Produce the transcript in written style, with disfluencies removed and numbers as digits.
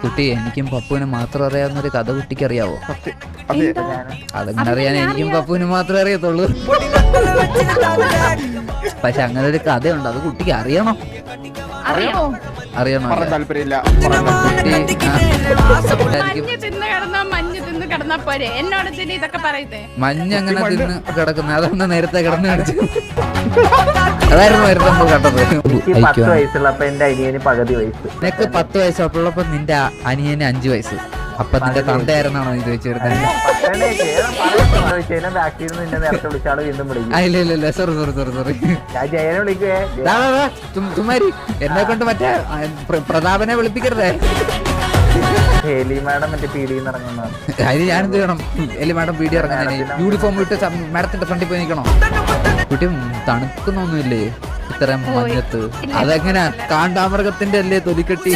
കുട്ടി എനിക്കും പപ്പുവിനും മാത്രം അറിയാവുന്ന ഒരു കഥ കുട്ടിക്ക് അറിയാവോ? അതെങ്ങനെ അറിയാൻ എനിക്കും പപ്പുവിനും മാത്രമേ അറിയത്തുള്ളൂ. പക്ഷെ അങ്ങനെ ഒരു കഥയുണ്ട്, അത് കുട്ടിക്ക് അറിയണം. അറിയണോ? താല്പര്യമില്ല. മഞ്ഞ് അങ്ങനെ തിന്ന് കിടക്കുന്ന അതൊന്ന് നേരത്തെ കിടന്ന് കാണിച്ചു. അതായിരുന്നു നേരത്തെ നമ്മൾ കണ്ടത്. നിനക്ക് 10 വയസ്സുള്ളപ്പോ നിന്റെ അനിയന് 5 വയസ്സ്. അപ്പൊ നിന്റെ തന്തയായിരുന്നാണോ ഇത് ചോദിച്ചിരുന്നത്? ഇല്ല സോറി തുമാരി എന്നെ കൊണ്ട് മറ്റേ പ്രതാപനെ വിളിപ്പിക്കരുതേ. അതിന് ഞാനെന്ത് ചെയ്യണം? എലി മാഡം പീടി ഇറങ്ങാൻ യൂണിഫോം ഇട്ട് മാഡത്തിന്റെ ഫ്രണ്ടിൽ പോയി നിൽക്കണോ? കുട്ടി തണുക്കുന്നൊന്നുമില്ലേ ഇത്രയും മഞ്ഞത്ത്? അതെങ്ങനെ കാണ്ടാമൃഗത്തിന്റെ അല്ലേ തൊലിക്കെട്ടി?